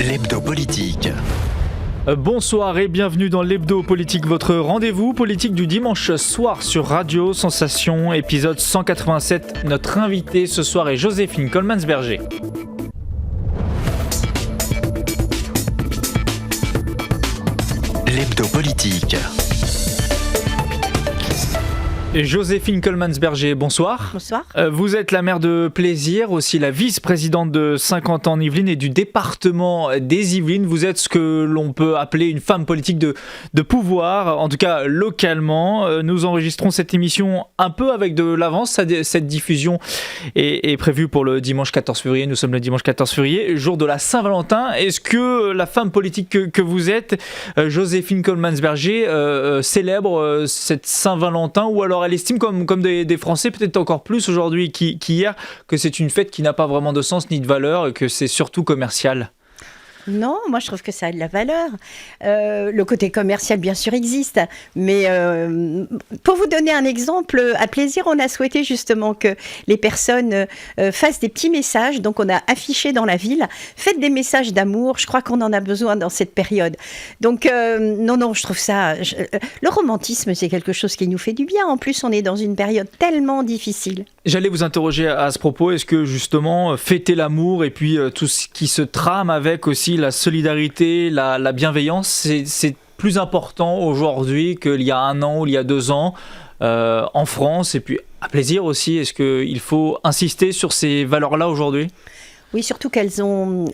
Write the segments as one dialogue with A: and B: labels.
A: L'hebdo politique.
B: Bonsoir et bienvenue dans l'hebdo politique, votre rendez-vous politique du dimanche soir sur Radio Sensation, épisode 187. Notre invité ce soir est Joséphine Coleman-Berger.
A: L'hebdo politique.
B: Joséphine Coleman-Berger, bonsoir.
C: Bonsoir.
B: Vous êtes la maire de Plaisir, aussi la vice-présidente de 50 ans en Yvelines et du département des Yvelines. Vous êtes ce que l'on peut appeler une femme politique de pouvoir, en tout cas localement. Nous enregistrons cette émission un peu avec de l'avance. Cette diffusion est prévue pour le dimanche 14 février. Nous sommes le dimanche 14 février, jour de la Saint-Valentin. Est-ce que la femme politique que vous êtes, Joséphine Coleman-Berger, célèbre cette Saint-Valentin, ou alors elle estime comme des Français, peut-être encore plus aujourd'hui qu'hier, que c'est une fête qui n'a pas vraiment de sens ni de valeur et que c'est surtout commercial?
C: Non, moi je trouve que ça a de la valeur. Le côté commercial bien sûr existe, mais pour vous donner un exemple, à Plaisir, on a souhaité justement que les personnes fassent des petits messages, donc on a affiché dans la ville, faites des messages d'amour, je crois qu'on en a besoin dans cette période. Donc non, je trouve ça... le romantisme, c'est quelque chose qui nous fait du bien, en plus on est dans une période tellement difficile.
B: J'allais vous interroger à ce propos, est-ce que justement fêter l'amour et puis tout ce qui se trame avec aussi la solidarité, la bienveillance, c'est plus important aujourd'hui qu'il y a 1 an ou il y a 2 ans en France, et puis à Plaisir aussi, est-ce qu'il faut insister sur ces valeurs-là aujourd'hui ?
C: Oui, surtout qu'elles sont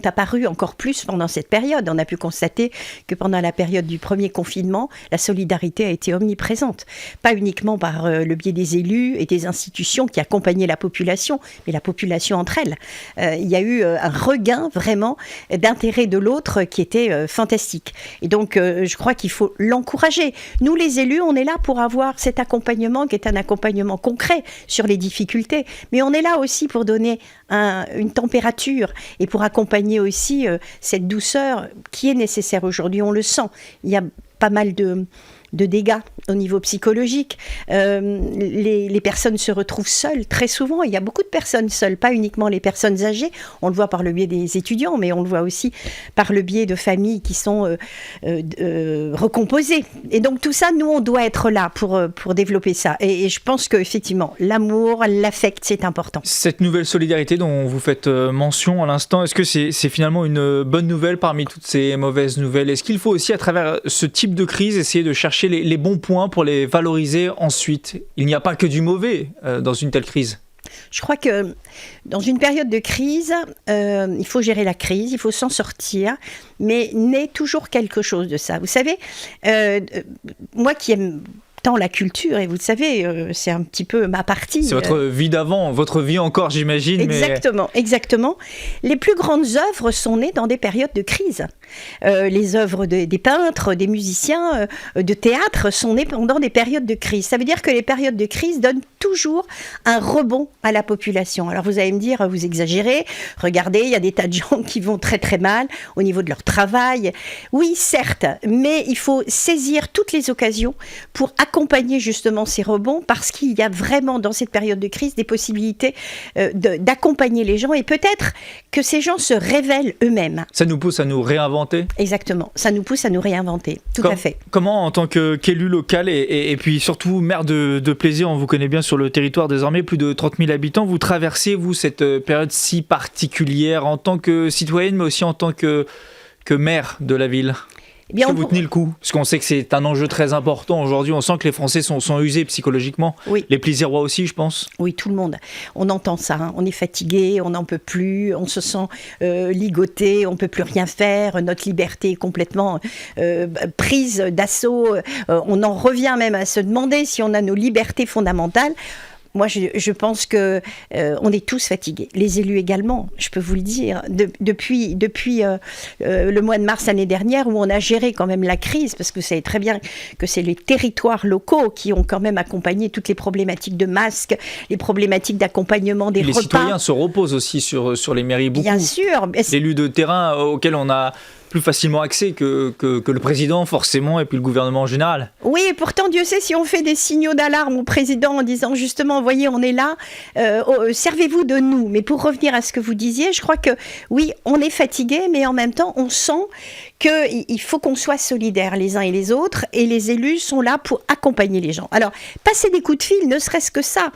C: apparues encore plus pendant cette période. On a pu constater que pendant la période du premier confinement, la solidarité a été omniprésente. Pas uniquement par le biais des élus et des institutions qui accompagnaient la population, mais la population entre elles. Il y a eu un regain vraiment d'intérêt de l'autre qui était fantastique. Et donc, je crois qu'il faut l'encourager. Nous, les élus, on est là pour avoir cet accompagnement qui est un accompagnement concret sur les difficultés. Mais on est là aussi pour donner une température et pour accompagner aussi cette douceur qui est nécessaire aujourd'hui. On le sent. Il y a pas mal de dégâts au niveau psychologique. Les personnes se retrouvent seules très souvent. Il y a beaucoup de personnes seules, pas uniquement les personnes âgées. On le voit par le biais des étudiants, mais on le voit aussi par le biais de familles qui sont recomposées. Et donc tout ça, nous, on doit être là pour développer ça. Et je pense qu'effectivement, l'amour, l'affect, c'est important.
B: Cette nouvelle solidarité dont vous faites mention à l'instant, est-ce que c'est finalement une bonne nouvelle parmi toutes ces mauvaises nouvelles? Est-ce qu'il faut aussi, à travers ce type de crise, essayer de chercher les bons points pour les valoriser ensuite? Il n'y a pas que du mauvais dans une telle crise.
C: Je crois que dans une période de crise, il faut gérer la crise, il faut s'en sortir, mais naît toujours quelque chose de ça. Vous savez, moi qui aime tant la culture, et vous le savez, c'est un petit peu ma partie.
B: C'est votre vie d'avant, votre vie encore, j'imagine.
C: Exactement. Les plus grandes œuvres sont nées dans des périodes de crise. Les œuvres des peintres, des musiciens, de théâtre sont nées pendant des périodes de crise. Ça veut dire que les périodes de crise donnent toujours un rebond à la population. Alors vous allez me dire, vous exagérez, regardez, il y a des tas de gens qui vont très très mal au niveau de leur travail. Oui, certes, mais il faut saisir toutes les occasions pour accompagner justement ces rebonds, parce qu'il y a vraiment dans cette période de crise des possibilités d'accompagner les gens, et peut-être que ces gens se révèlent eux-mêmes.
B: Ça nous pousse à nous réinventer ?
C: Exactement, ça nous pousse à nous réinventer, tout à fait.
B: Comment, en tant qu'élu local et puis surtout maire de Plaisir, on vous connaît bien sur le territoire désormais, plus de 30 000 habitants, vous traversez, vous, cette période si particulière en tant que citoyenne, mais aussi en tant que maire de la ville? Est-ce que vous tenez le coup? Parce qu'on sait que c'est un enjeu très important aujourd'hui. On sent que les Français sont usés psychologiquement. Oui. Les Plaisirois aussi, je pense.
C: Oui, tout le monde. On entend ça. Hein. On est fatigué, on n'en peut plus, on se sent ligoté, on ne peut plus rien faire. Notre liberté est complètement prise d'assaut. On en revient même à se demander si on a nos libertés fondamentales. Moi, je pense que on est tous fatigués. Les élus également, je peux vous le dire. Depuis le mois de mars l'année dernière, où on a géré quand même la crise, parce que vous savez très bien que c'est les territoires locaux qui ont quand même accompagné toutes les problématiques de masques, les problématiques d'accompagnement des repas.
B: Les citoyens se reposent aussi sur les mairies beaucoup.
C: Bien sûr.
B: L'élus de terrain auquel on a plus facilement accès que le président forcément et puis le gouvernement en général.
C: Oui, et pourtant Dieu sait si on fait des signaux d'alarme au président en disant justement, voyez, on est là, servez-vous de nous. Mais pour revenir à ce que vous disiez, je crois que oui, on est fatigué, mais en même temps, on sent qu'il faut qu'on soit solidaires les uns et les autres, et les élus sont là pour accompagner les gens. Alors, passer des coups de fil, ne serait-ce que ça.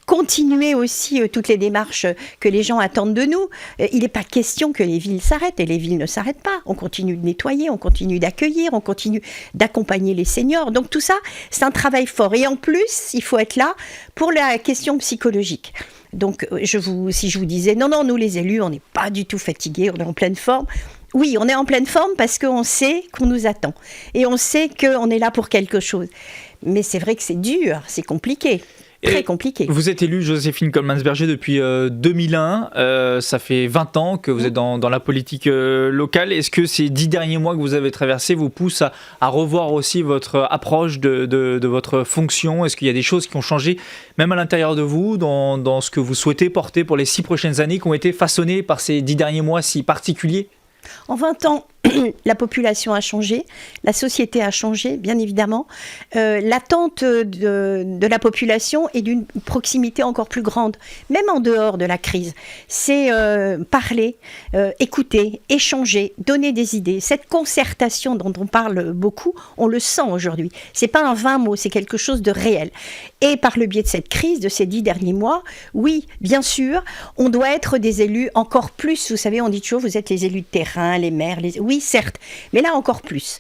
C: Continuer aussi toutes les démarches que les gens attendent de nous. Il n'est pas question que les villes s'arrêtent, et les villes ne s'arrêtent pas. On continue de nettoyer, on continue d'accueillir, on continue d'accompagner les seniors. Donc tout ça, c'est un travail fort. Et en plus, il faut être là pour la question psychologique. Donc si je vous disais, non, nous les élus, on n'est pas du tout fatigués, on est en pleine forme. Oui, on est en pleine forme parce qu'on sait qu'on nous attend. Et on sait qu'on est là pour quelque chose. Mais c'est vrai que c'est dur, c'est compliqué. Très compliqué.
B: Vous êtes élue, Joséphine Coleman-Sberger, depuis 2001. Ça fait 20 ans que vous êtes dans la politique locale. Est-ce que ces 10 derniers mois que vous avez traversés vous poussent à revoir aussi votre approche de votre fonction? Est-ce qu'il y a des choses qui ont changé, même à l'intérieur de vous, dans ce que vous souhaitez porter pour les 6 prochaines années, qui ont été façonnées par ces 10 derniers mois si particuliers?
C: En 20 ans, la population a changé, la société a changé, bien évidemment. L'attente de la population est d'une proximité encore plus grande, même en dehors de la crise. C'est parler, écouter, échanger, donner des idées. Cette concertation dont on parle beaucoup, on le sent aujourd'hui. C'est pas un vain mot, c'est quelque chose de réel. Et par le biais de cette crise, de ces 10 derniers mois, oui, bien sûr, on doit être des élus encore plus. Vous savez, on dit toujours, vous êtes les élus de terrain, les maires, oui, certes, mais là encore plus.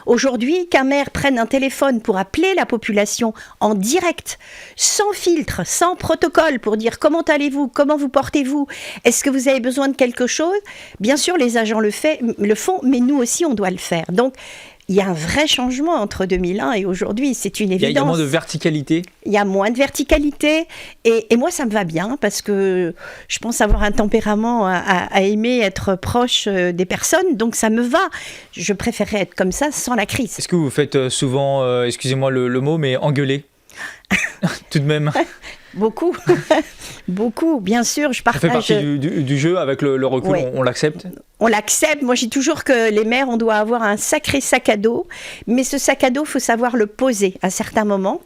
C: Aujourd'hui, qu'un maire prenne un téléphone pour appeler la population en direct, sans filtre, sans protocole, pour dire comment allez-vous, comment vous portez-vous, est-ce que vous avez besoin de quelque chose? Bien sûr, les agents le font, mais nous aussi, on doit le faire. Donc, il y a un vrai changement entre 2001 et aujourd'hui, c'est une évidence.
B: Il y a moins de verticalité.
C: Il y a moins de verticalité, et moi ça me va bien, parce que je pense avoir un tempérament à aimer être proche des personnes, donc ça me va. Je préférerais être comme ça sans la crise.
B: Est-ce que vous faites souvent, excusez-moi le mot, mais engueuler tout de même?
C: Beaucoup, beaucoup, bien sûr, je partage.
B: Ça fait partie du jeu, avec le recul,
C: ouais.
B: On l'accepte?
C: On l'accepte. Moi, je dis toujours que les maires, on doit avoir un sacré sac à dos, mais ce sac à dos, il faut savoir le poser à certains moments.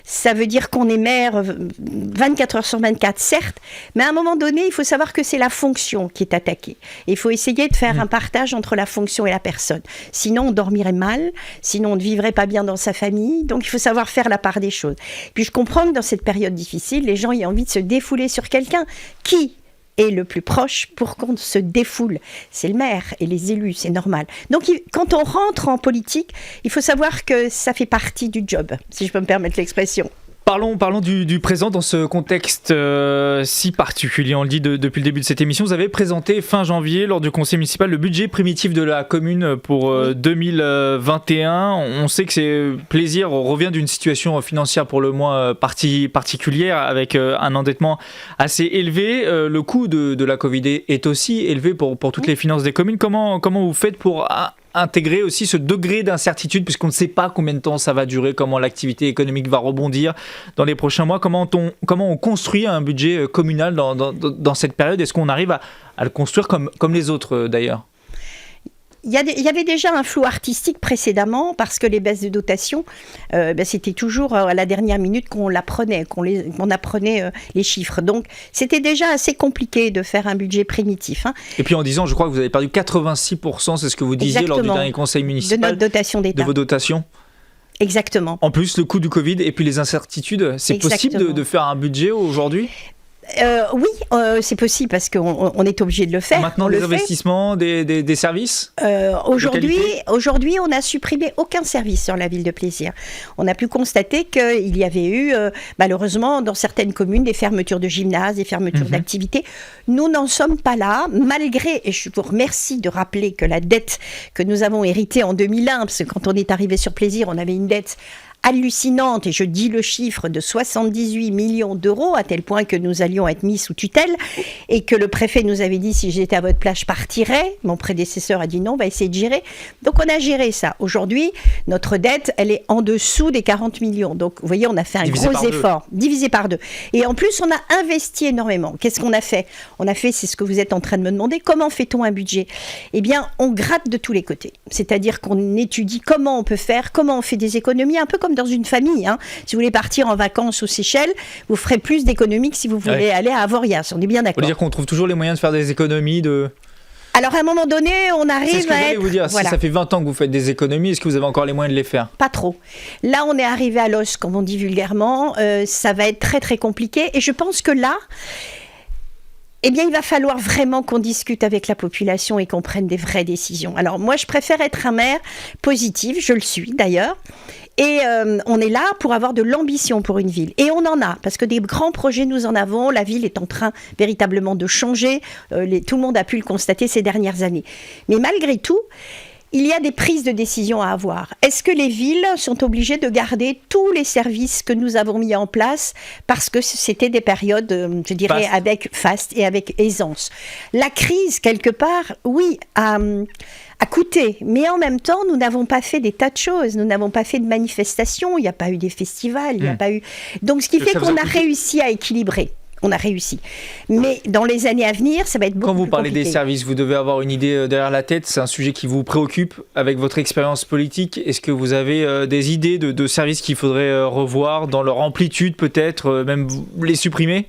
C: Ça veut dire qu'on est maire 24 heures sur 24, certes, mais à un moment donné, il faut savoir que c'est la fonction qui est attaquée. Et il faut essayer de faire un partage entre la fonction et la personne. Sinon, on dormirait mal, sinon on ne vivrait pas bien dans sa famille, donc il faut savoir faire la part des choses. Puis je comprends que dans cette période difficile, les gens aient envie de se défouler sur quelqu'un qui est le plus proche pour qu'on se défoule. C'est le maire et les élus, c'est normal. Donc quand on rentre en politique, il faut savoir que ça fait partie du job, si je peux me permettre l'expression.
B: Parlons du présent dans ce contexte si particulier. On le dit depuis le début de cette émission. Vous avez présenté fin janvier, lors du conseil municipal, le budget primitif de la commune pour 2021. On sait que c'est plaisir. On revient d'une situation financière pour le moins particulière, avec un endettement assez élevé. Le coût de la Covid est aussi élevé pour toutes les finances des communes. Comment vous faites pour intégrer aussi ce degré d'incertitude, puisqu'on ne sait pas combien de temps ça va durer, comment l'activité économique va rebondir dans les prochains mois? Comment on construit un budget communal dans cette période? Est-ce qu'on arrive à le construire comme les autres d'ailleurs?
C: Il y avait déjà un flou artistique précédemment, parce que les baisses de dotation, c'était toujours à la dernière minute qu'on apprenait les chiffres. Donc c'était déjà assez compliqué de faire un budget primitif.
B: Et puis en disant, je crois que vous avez perdu 86%, c'est ce que vous disiez lors du dernier conseil municipal,
C: de notre dotation d'État.
B: De vos dotations.
C: Exactement.
B: En plus, le coût du Covid et puis les incertitudes, c'est possible de faire un budget aujourd'hui?
C: Oui, c'est possible, parce qu'on est obligé de le faire.
B: Maintenant, les investissements, des services
C: Aujourd'hui, on n'a supprimé aucun service sur la ville de Plaisir. On a pu constater qu'il y avait eu, malheureusement, dans certaines communes, des fermetures de gymnases, des fermetures d'activités. Nous n'en sommes pas là, malgré, et je vous remercie de rappeler que la dette que nous avons héritée en 2001, parce que quand on est arrivé sur Plaisir, on avait une dette hallucinante, et je dis le chiffre de 78 millions d'euros, à tel point que nous allions être mis sous tutelle, et que le préfet nous avait dit, si j'étais à votre place, je partirais. Mon prédécesseur a dit non, on va essayer de gérer. Donc on a géré ça. Aujourd'hui, notre dette, elle est en dessous des 40 millions. Donc vous voyez, on a fait un gros effort, divisé par 2. Et en plus, on a investi énormément. Qu'est-ce qu'on a fait ? On a fait, c'est ce que vous êtes en train de me demander, comment fait-on un budget ? Eh bien, on gratte de tous les côtés. C'est-à-dire qu'on étudie comment on peut faire, comment on fait des économies, un peu comme dans une famille. Si vous voulez partir en vacances aux Seychelles, vous ferez plus d'économies que si vous voulez aller à Avoriaz. On est bien d'accord.
B: Ça veut dire qu'on trouve toujours les moyens de faire des économies
C: Alors, à un moment donné, on arrive
B: c'est ce que
C: à être...
B: vous dire.
C: Voilà.
B: Si ça fait 20 ans que vous faites des économies, est-ce que vous avez encore les moyens de les faire ?
C: Pas trop. Là, on est arrivé à l'os, comme on dit vulgairement. Ça va être très, très compliqué. Et je pense que là... Eh bien, il va falloir vraiment qu'on discute avec la population et qu'on prenne des vraies décisions. Alors, moi, je préfère être un maire positif, je le suis d'ailleurs, et on est là pour avoir de l'ambition pour une ville. Et on en a, parce que des grands projets, nous en avons. La ville est en train véritablement de changer. Tout le monde a pu le constater ces dernières années. Mais malgré tout, il y a des prises de décision à avoir. Est-ce que les villes sont obligées de garder tous les services que nous avons mis en place parce que c'était des périodes, je dirais, avec faste et avec aisance ? La crise, quelque part, oui, a coûté. Mais en même temps, nous n'avons pas fait des tas de choses. Nous n'avons pas fait de manifestations. Il n'y a pas eu des festivals. Il n'y a pas eu... Donc, ce qui fait qu'on a réussi à équilibrer. On a réussi. Mais dans les années à venir, ça va être beaucoup plus compliqué.
B: Quand vous parlez des services, vous devez avoir une idée derrière la tête. C'est un sujet qui vous préoccupe avec votre expérience politique. Est-ce que vous avez des idées de services qu'il faudrait revoir dans leur amplitude, peut-être, même les supprimer ?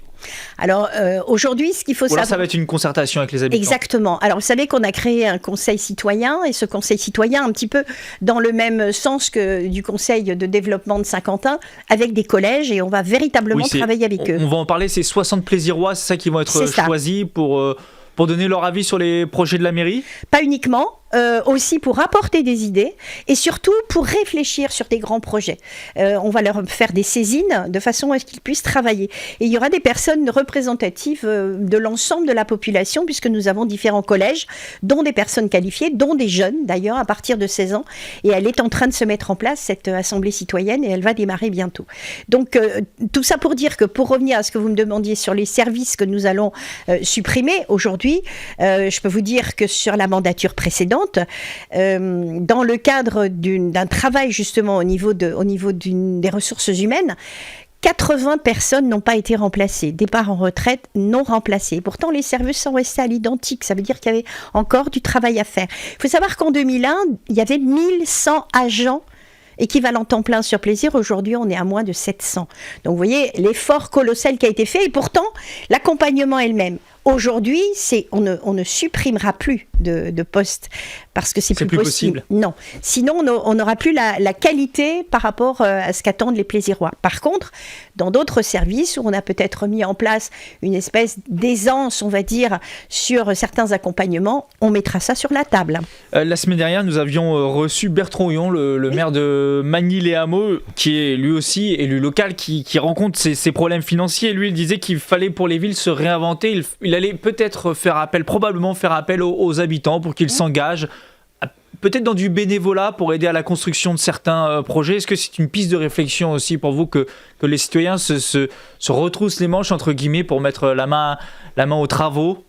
C: Alors aujourd'hui, ce qu'il faut savoir...
B: ça va être une concertation avec les habitants.
C: Exactement. Alors vous savez qu'on a créé un conseil citoyen, et ce conseil citoyen, un petit peu dans le même sens que du conseil de développement de Saint-Quentin, avec des collèges, et on va véritablement travailler avec eux.
B: On va en parler, c'est 60 plaisirois, c'est ça qui vont être choisis pour donner leur avis sur les projets de la mairie ?
C: Pas uniquement. Aussi pour apporter des idées et surtout pour réfléchir sur des grands projets. On va leur faire des saisines de façon à ce qu'ils puissent travailler. Et il y aura des personnes représentatives de l'ensemble de la population, puisque nous avons différents collèges, dont des personnes qualifiées, dont des jeunes d'ailleurs, à partir de 16 ans. Et elle est en train de se mettre en place, cette assemblée citoyenne, et elle va démarrer bientôt. Donc tout ça pour dire que, pour revenir à ce que vous me demandiez sur les services que nous allons supprimer aujourd'hui, je peux vous dire que sur la mandature précédente, dans le cadre d'un travail justement au niveau des ressources humaines, 80 personnes n'ont pas été remplacées, départ en retraite non remplacés. Pourtant, les services sont restés à l'identique, ça veut dire qu'il y avait encore du travail à faire. Il faut savoir qu'en 2001, il y avait 1100 agents équivalent temps plein sur Plaisir. Aujourd'hui, on est à moins de 700. Donc, vous voyez, l'effort colossal qui a été fait, et pourtant, l'accompagnement est le même. Aujourd'hui, on ne supprimera plus de postes parce que c'est plus possible. Non. Sinon, on n'aura plus la qualité par rapport à ce qu'attendent les Plaisirois. Par contre, dans d'autres services où on a peut-être mis en place une espèce d'aisance, on va dire, sur certains accompagnements, on mettra ça sur la table.
B: La semaine dernière, nous avions reçu Bertrand Houillon, le maire de Magny-les-Hameaux, qui est lui aussi élu local, qui rencontre ces problèmes financiers. Lui, il disait qu'il fallait pour les villes se réinventer. Il allait peut-être probablement faire appel aux habitants pour qu'ils s'engagent, peut-être dans du bénévolat pour aider à la construction de certains projets. Est-ce que c'est une piste de réflexion aussi pour vous que les citoyens se retroussent les manches, entre guillemets, pour mettre la main aux travaux ?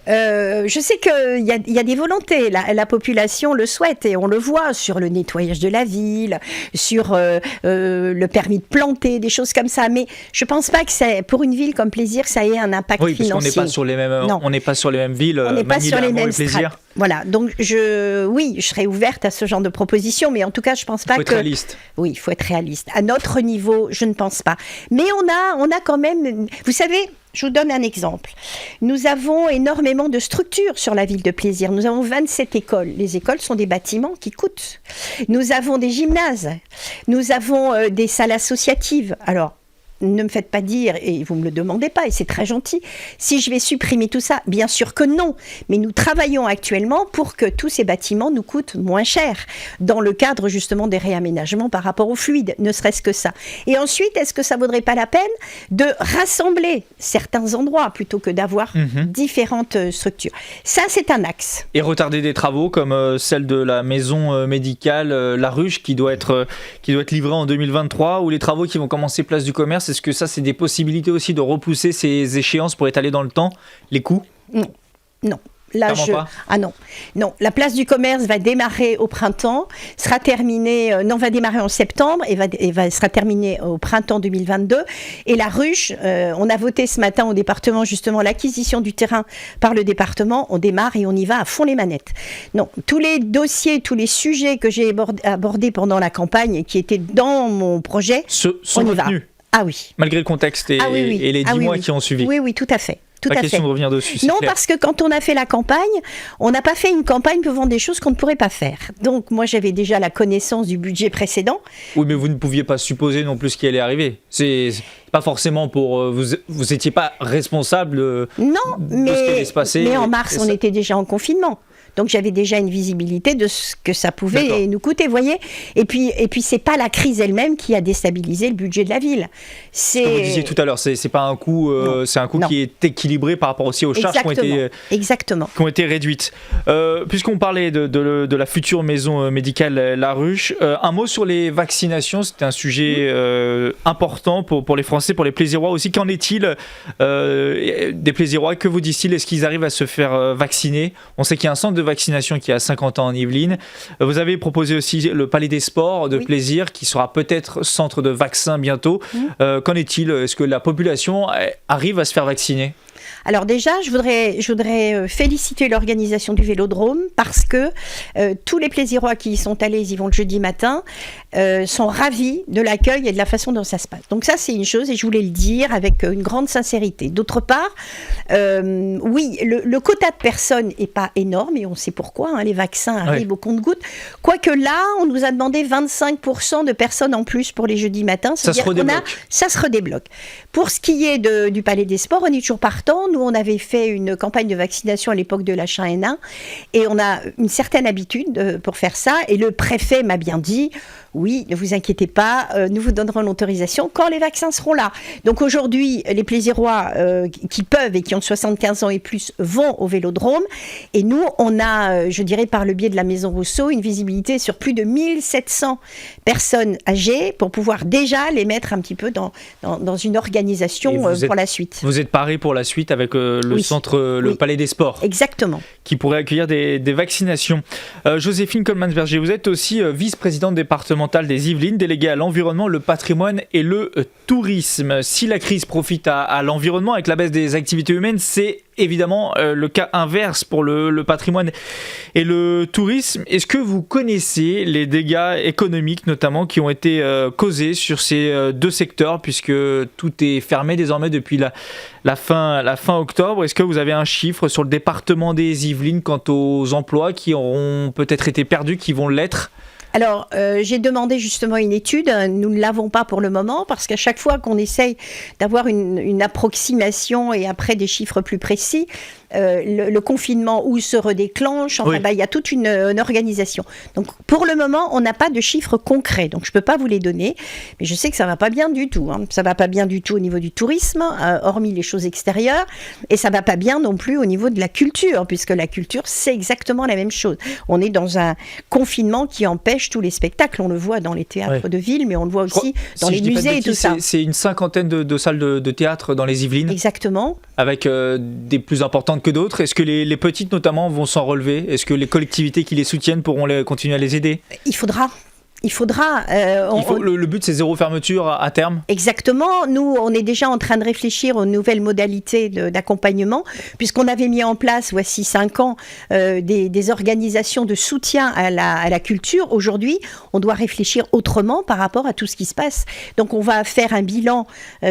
C: Je sais qu'il y a des volontés, la population le souhaite, et on le voit sur le nettoyage de la ville, sur le permis de planter, des choses comme ça. Mais je ne pense pas que pour une ville comme Plaisir, ça ait un impact financier. Oui, parce qu'on n'est pas sur les mêmes,
B: on n'est pas sur les mêmes villes.
C: On n'est pas sur les mêmes strates. Voilà, donc je serais ouverte à ce genre de proposition, mais en tout cas, je ne pense pas que...
B: Il faut être réaliste.
C: Oui, il faut être réaliste. À notre niveau, je ne pense pas. Mais on a quand même... Vous savez, je vous donne un exemple. Nous avons énormément de structures sur la ville de Plaisir. Nous avons 27 écoles. Les écoles sont des bâtiments qui coûtent. Nous avons des gymnases. Nous avons des salles associatives. Alors, ne me faites pas dire, et vous ne me le demandez pas, et c'est très gentil, si je vais supprimer tout ça. Bien sûr que non, mais nous travaillons actuellement pour que tous ces bâtiments nous coûtent moins cher, dans le cadre justement des réaménagements par rapport aux fluides, ne serait-ce que ça. Et ensuite, est-ce que ça ne vaudrait pas la peine de rassembler certains endroits plutôt que d'avoir différentes structures? Ça, c'est un axe.
B: Et retarder des travaux comme celle de la maison médicale La Ruche qui doit être livrée en 2023, ou les travaux qui vont commencer place du Commerce. Est-ce que ça, c'est des possibilités aussi de repousser ces échéances pour étaler dans le temps les coûts?
C: Non. Là, non. La place du Commerce va démarrer au printemps, va démarrer en septembre et sera terminée au printemps 2022. Et la Ruche, on a voté ce matin au département justement l'acquisition du terrain par le département. On démarre et on y va à fond les manettes. Non, tous les dossiers, tous les sujets que j'ai abordés pendant la campagne et qui étaient dans mon projet,
B: sont retenus.
C: Ah oui.
B: Malgré le contexte et les 10 mois qui ont suivi.
C: Oui, tout à fait.
B: Pas question de revenir dessus.
C: Non, parce que quand on a fait la campagne, on n'a pas fait une campagne pour vendre des choses qu'on ne pourrait pas faire. Donc moi, j'avais déjà la connaissance du budget précédent.
B: Oui, mais vous ne pouviez pas supposer non plus ce qui allait arriver. C'est pas forcément pour... vous n'étiez pas responsable de ce qui allait se passer.
C: Mais en mars, on était déjà en confinement. Donc j'avais déjà une visibilité de ce que ça pouvait nous coûter, vous voyez. Et puis c'est pas la crise elle-même qui a déstabilisé le budget de la ville.
B: Comme vous disiez tout à l'heure, c'est pas un coût, c'est un coût qui est équilibré par rapport aussi aux charges qui ont été réduites. Puisqu'on parlait de la future maison médicale La Ruche, un mot sur les vaccinations. C'est un sujet important pour les Français, pour les Plaisirois aussi. Qu'en est-il des Plaisirois? Que vous disent-ils? Est-ce qu'ils arrivent à se faire vacciner? On sait qu'il y a un centre de vaccination qui a 50 ans en Yvelines. Vous avez proposé aussi le Palais des Sports de Plaisir qui sera peut-être centre de vaccin bientôt. Qu'en est-il? Est-ce que la population arrive à se faire vacciner?
C: Alors déjà, je voudrais féliciter l'organisation du Vélodrome parce que tous les Plaisirois qui y sont allés, ils y vont le jeudi matin, sont ravis de l'accueil et de la façon dont ça se passe. Donc ça, c'est une chose et je voulais le dire avec une grande sincérité. D'autre part, oui, le quota de personnes n'est pas énorme et on sait pourquoi, les vaccins arrivent au compte-gouttes. Quoique là, on nous a demandé 25% de personnes en plus pour les jeudis matins.
B: Ça
C: se redébloque. Pour ce qui est du Palais des Sports, on est toujours partant. Nous, on avait fait une campagne de vaccination à l'époque de l'H1N1 et on a une certaine habitude pour faire ça. Et le préfet m'a bien dit, oui, ne vous inquiétez pas, nous vous donnerons l'autorisation quand les vaccins seront là. Donc aujourd'hui, les Plaisirois qui peuvent et qui ont 75 ans et plus vont au Vélodrome. Et nous, on a, je dirais par le biais de la Maison Rousseau, une visibilité sur plus de 1700 personnes âgées pour pouvoir déjà les mettre un petit peu dans une organisation pour la suite.
B: Vous êtes paré pour la suite avec le centre, le Palais des Sports.
C: Exactement.
B: Qui pourrait accueillir des vaccinations. Joséphine Coleman-Berger, vous êtes aussi vice-présidente départementale des Yvelines, déléguée à l'environnement, le patrimoine et le tourisme. Si la crise profite à l'environnement avec la baisse des activités humaines, c'est évidemment le cas inverse pour le patrimoine et le tourisme. Est-ce que vous connaissez les dégâts économiques notamment qui ont été causés sur ces deux secteurs puisque tout est fermé désormais depuis la fin octobre? Est-ce que vous avez un chiffre sur le département des Yvelines quant aux emplois qui auront peut-être été perdus, qui vont l'être?
C: Alors, j'ai demandé justement une étude. Nous ne l'avons pas pour le moment parce qu'à chaque fois qu'on essaye d'avoir une approximation et après des chiffres plus précis, le confinement où se redéclenche, enfin, il y a toute une organisation. Donc, pour le moment, on n'a pas de chiffres concrets. Donc, je ne peux pas vous les donner, mais je sais que ça ne va pas bien du tout. Ça ne va pas bien du tout au niveau du tourisme, hormis les choses extérieures, et ça ne va pas bien non plus au niveau de la culture, puisque la culture, c'est exactement la même chose. On est dans un confinement qui empêche tous les spectacles. On le voit dans les théâtres de ville, mais on le voit aussi dans les musées et tout ça.
B: C'est une cinquantaine de salles de théâtre dans les Yvelines.
C: Exactement.
B: Avec des plus importantes que d'autres. Est-ce que les petites notamment vont s'en relever? Est-ce que les collectivités qui les soutiennent pourront continuer à les aider?
C: Il faudra.
B: Le but, c'est zéro fermeture à terme?
C: Exactement. Nous, on est déjà en train de réfléchir aux nouvelles modalités d'accompagnement, puisqu'on avait mis en place, voici 5 ans, des organisations de soutien à la culture. Aujourd'hui, on doit réfléchir autrement par rapport à tout ce qui se passe. Donc, on va faire un bilan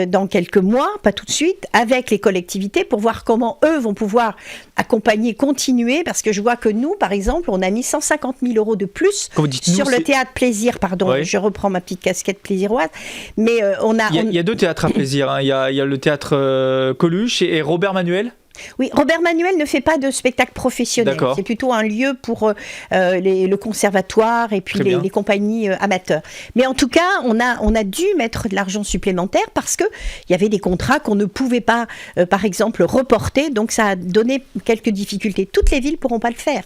C: dans quelques mois, pas tout de suite, avec les collectivités pour voir comment eux vont pouvoir accompagner, continuer, parce que je vois que nous, par exemple, on a mis 150 000 € de plus sur le théâtre Plaisir plaisir, pardon,
B: Oui.
C: je reprends ma petite casquette plaisiroise, mais
B: Il y a deux théâtres à plaisir, hein. Il y a le théâtre Coluche et Robert Manuel.
C: Oui, Robert Manuel ne fait pas de spectacle professionnel.
B: D'accord.
C: C'est plutôt un lieu pour le conservatoire et puis
B: Très bien.
C: les compagnies amateurs. Mais en tout cas, on a dû mettre de l'argent supplémentaire parce qu'il y avait des contrats qu'on ne pouvait pas, par exemple, reporter. Donc ça a donné quelques difficultés. Toutes les villes ne pourront pas le faire.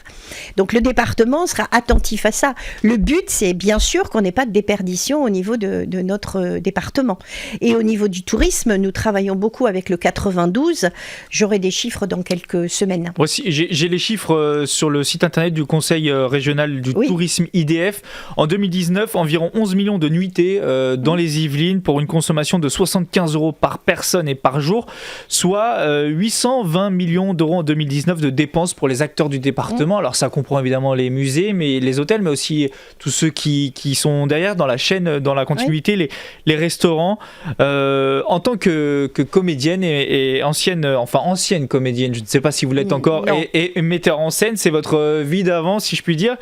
C: Donc le département sera attentif à ça. Le but, c'est bien sûr qu'on n'ait pas de déperdition au niveau de notre département. Et au niveau du tourisme, nous travaillons beaucoup avec le 92. J'aurai des chiffres dans quelques semaines.
B: Voici, j'ai les chiffres sur le site internet du Conseil régional du tourisme IDF. En 2019, environ 11 millions de nuitées dans les Yvelines pour une consommation de 75 € par personne et par jour, soit 820 millions d'euros en 2019 de dépenses pour les acteurs du département. Alors ça comprend évidemment les musées, mais les hôtels, mais aussi tous ceux qui sont derrière dans la chaîne, dans la continuité, les restaurants. En tant que comédienne et ancienne comédienne, je ne sais pas si vous l'êtes encore, et metteur en scène, c'est votre vie d'avant, si je puis dire.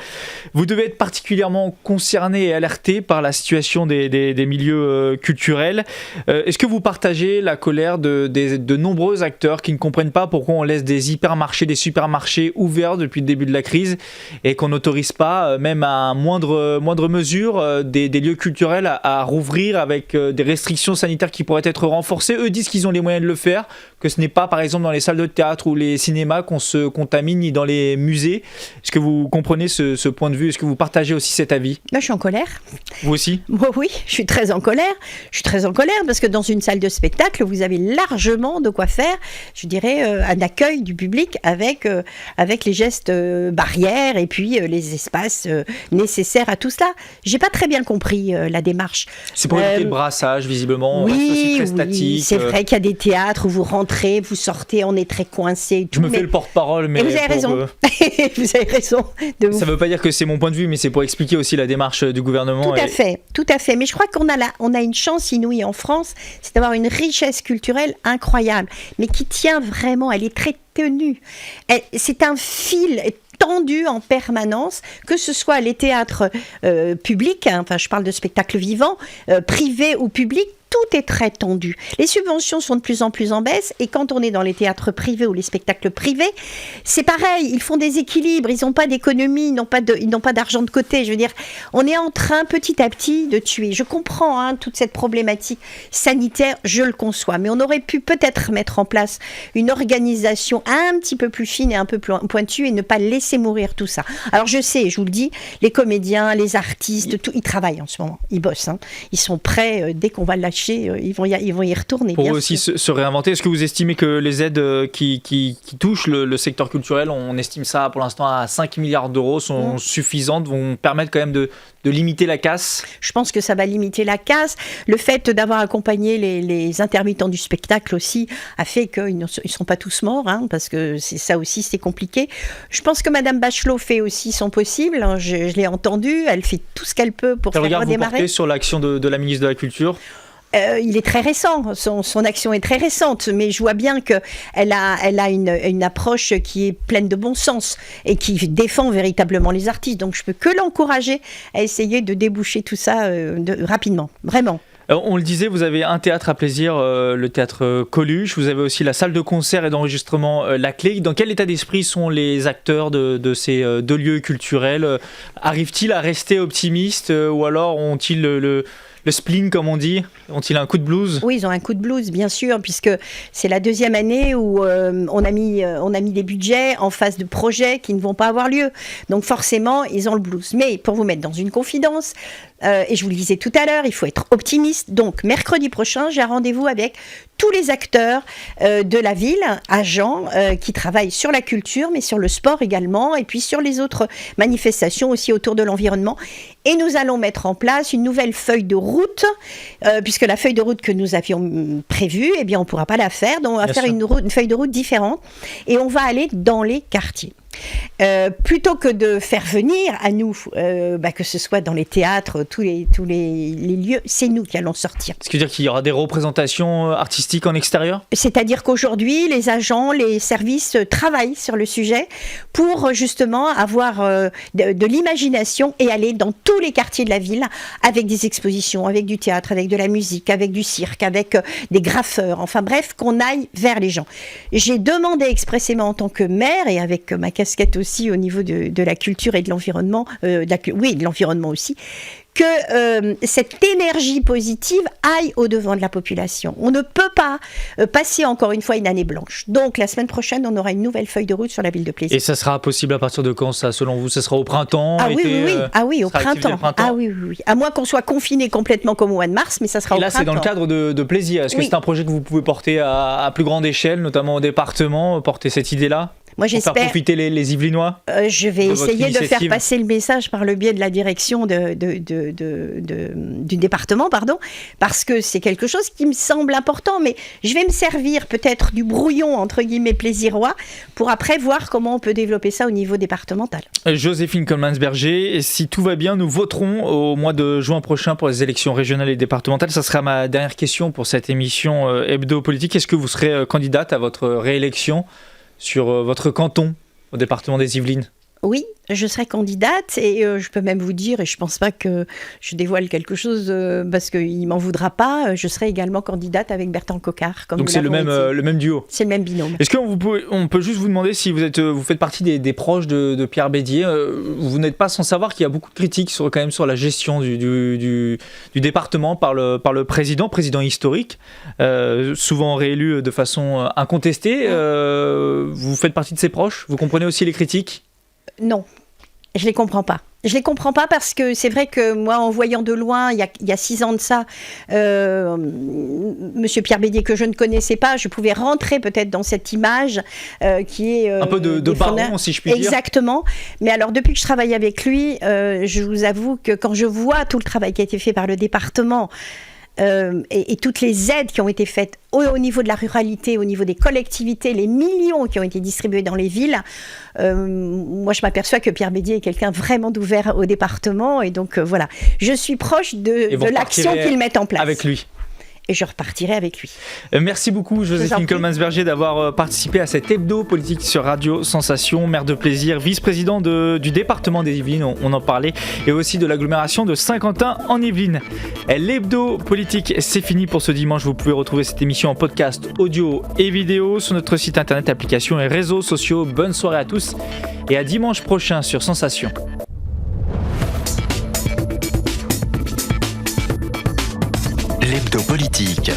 B: Vous devez être particulièrement concerné et alerté par la situation des milieux culturels. Est-ce que vous partagez la colère de nombreux acteurs qui ne comprennent pas pourquoi on laisse des hypermarchés, des supermarchés ouverts depuis le début de la crise et qu'on n'autorise pas, même à moindre mesure, des lieux culturels à rouvrir avec des restrictions sanitaires qui pourraient être renforcées? Eux disent qu'ils ont les moyens de le faire, que ce n'est pas par exemple dans les salles de théâtre ou les cinémas qu'on se contamine, ni dans les musées. Est-ce que vous comprenez ce point de vue? Est-ce que vous partagez aussi cet avis?
C: Là, je suis en colère.
B: Vous aussi?
C: Moi, oui, je suis très en colère. Je suis très en colère parce que dans une salle de spectacle, vous avez largement de quoi faire, je dirais, un accueil du public avec les gestes barrières et puis les espaces nécessaires à tout cela. J'ai pas très bien compris la démarche.
B: C'est pour éviter le brassage, visiblement. C'est aussi très statique.
C: C'est vrai qu'il y a des théâtres où vous rentrez, vous sortez, on est très coincé. Et tout,
B: je me fais le porte-parole, mais
C: vous avez raison. Vous avez raison.
B: Ça ne veut pas dire que c'est mon point de vue, mais c'est pour expliquer aussi la démarche du gouvernement.
C: Tout à fait. Mais je crois qu'on a une chance inouïe en France, c'est d'avoir une richesse culturelle incroyable, mais qui tient vraiment, elle est très tenue. C'est un fil tendu en permanence, que ce soit les théâtres publics, enfin je parle de spectacles vivants, privés ou publics, tout est très tendu. Les subventions sont de plus en plus en baisse et quand on est dans les théâtres privés ou les spectacles privés, c'est pareil, ils font des équilibres, ils n'ont pas d'économie, ils n'ont pas d'argent de côté. Je veux dire, on est en train petit à petit de tuer. Je comprends toute cette problématique sanitaire, je le conçois, mais on aurait pu peut-être mettre en place une organisation un petit peu plus fine et un peu plus pointue et ne pas laisser mourir tout ça. Alors je sais, je vous le dis, les comédiens, les artistes, ils travaillent en ce moment, ils bossent, ils sont prêts, dès qu'on va lâcher, ils vont y retourner.
B: Pour aussi se réinventer. Est-ce que vous estimez que les aides qui touchent le secteur culturel, on estime ça pour l'instant à 5 milliards d'euros, sont suffisantes, vont permettre quand même de limiter la casse? Je
C: pense que ça va limiter la casse. Le fait d'avoir accompagné les intermittents du spectacle aussi a fait qu'ils ne sont pas tous morts, parce que ça aussi c'est compliqué. Je pense que Madame Bachelot fait aussi son possible. Je l'ai entendu, elle fait tout ce qu'elle peut pour faire redémarrer.
B: Quel regard vous portez sur l'action de la ministre de la Culture?
C: Il est très récent, son action est très récente, mais je vois bien qu'elle a une approche qui est pleine de bon sens et qui défend véritablement les artistes. Donc je peux que l'encourager à essayer de déboucher tout ça rapidement, vraiment.
B: On le disait, vous avez un théâtre à plaisir, le théâtre Coluche, vous avez aussi la salle de concert et d'enregistrement La Clé. Dans quel état d'esprit sont les acteurs de ces deux lieux culturels? Arrivent-ils à rester optimistes ou alors ont-ils le spleen, comme on dit? Ont-ils un coup de blues?
C: Oui, ils ont un coup de blues, bien sûr, puisque c'est la deuxième année où on a mis des budgets en face de projets qui ne vont pas avoir lieu. Donc forcément, ils ont le blues. Mais pour vous mettre dans une confidence, et je vous le disais tout à l'heure, il faut être optimiste. Donc mercredi prochain, j'ai un rendez-vous avec tous les acteurs de la ville, agents, qui travaillent sur la culture, mais sur le sport également, et puis sur les autres manifestations aussi autour de l'environnement. Et nous allons mettre en place une nouvelle feuille de route, puisque la feuille de route que nous avions prévue, eh bien, on ne pourra pas la faire. Donc, on va faire une feuille de route différente et on va aller dans les quartiers. Plutôt que de faire venir à nous, que ce soit dans les théâtres, tous les lieux, c'est nous qui allons sortir.
B: Ce qui veut dire qu'il y aura des représentations artistiques en extérieur ?
C: C'est-à-dire qu'aujourd'hui, les agents, les services travaillent sur le sujet pour justement avoir de l'imagination et aller dans tous les quartiers de la ville avec des expositions, avec du théâtre, avec de la musique, avec du cirque, avec des graffeurs, enfin bref, qu'on aille vers les gens. J'ai demandé expressément en tant que maire et avec ma casquette aussi au niveau de la culture et de l'environnement, de l'environnement aussi, que cette énergie positive aille au-devant de la population. On ne peut pas passer encore une fois une année blanche. Donc la semaine prochaine, on aura une nouvelle feuille de route sur la ville de Plaisir.
B: Et ça sera possible à partir de quand, ça, selon vous ? Ça sera au printemps ?
C: Oui, au printemps. Ah oui. À moins qu'on soit confiné complètement comme au mois de mars, mais ça sera au printemps.
B: Et là, c'est dans le cadre de Plaisir. Est-ce que c'est un projet que vous pouvez porter à plus grande échelle, notamment au département, porter cette idée-là ?
C: Moi, j'espère.
B: Pour faire profiter les Yvelinois.
C: Je vais essayer de faire passer le message par le biais de la direction du département, parce que c'est quelque chose qui me semble important. Mais je vais me servir peut-être du brouillon, entre guillemets, plaisirois, pour après voir comment on peut développer ça au niveau départemental.
B: Joséphine Coleman-Berger, si tout va bien, nous voterons au mois de juin prochain pour les élections régionales et départementales. Ça sera ma dernière question pour cette émission Hebdo Politique. Est-ce que vous serez candidate à votre réélection sur votre canton au département des Yvelines ?
C: Oui, je serai candidate et je peux même vous dire, et je ne pense pas que je dévoile quelque chose parce qu'il ne m'en voudra pas, je serai également candidate avec Bertrand Coquart.
B: Donc c'est le même duo ?
C: C'est le même binôme.
B: Est-ce qu'on peut juste vous demander si vous faites partie des proches de Pierre Bédier ? Vous n'êtes pas sans savoir qu'il y a beaucoup de critiques sur la gestion du département par le président historique, souvent réélu de façon incontestée. Vous faites partie de ses proches ? Vous comprenez aussi les critiques ?
C: Non, je les comprends pas. Je les comprends pas parce que c'est vrai que moi, en voyant de loin, il y a 6 ans de ça, Monsieur Pierre Bédier que je ne connaissais pas, je pouvais rentrer peut-être dans cette image qui est
B: un peu de baron, si je puis dire.
C: Exactement. Mais alors depuis que je travaille avec lui, je vous avoue que quand je vois tout le travail qui a été fait par le département. Et toutes les aides qui ont été faites au niveau de la ruralité, au niveau des collectivités, les millions qui ont été distribués dans les villes, moi je m'aperçois que Pierre Bédier est quelqu'un vraiment d'ouvert au département et donc voilà, je suis proche de l'action qu'il met en place.
B: Avec lui.
C: Et je repartirai avec lui.
B: Merci beaucoup Joséphine Coleman-Berger d'avoir participé à cette hebdo politique sur Radio Sensation, maire de Plaisir, vice-président du département des Yvelines, on en parlait, et aussi de l'agglomération de Saint-Quentin en Yvelines. L'hebdo politique, c'est fini pour ce dimanche. Vous pouvez retrouver cette émission en podcast audio et vidéo sur notre site internet, applications et réseaux sociaux. Bonne soirée à tous et à dimanche prochain sur Sensation.
A: L'hebdo politique.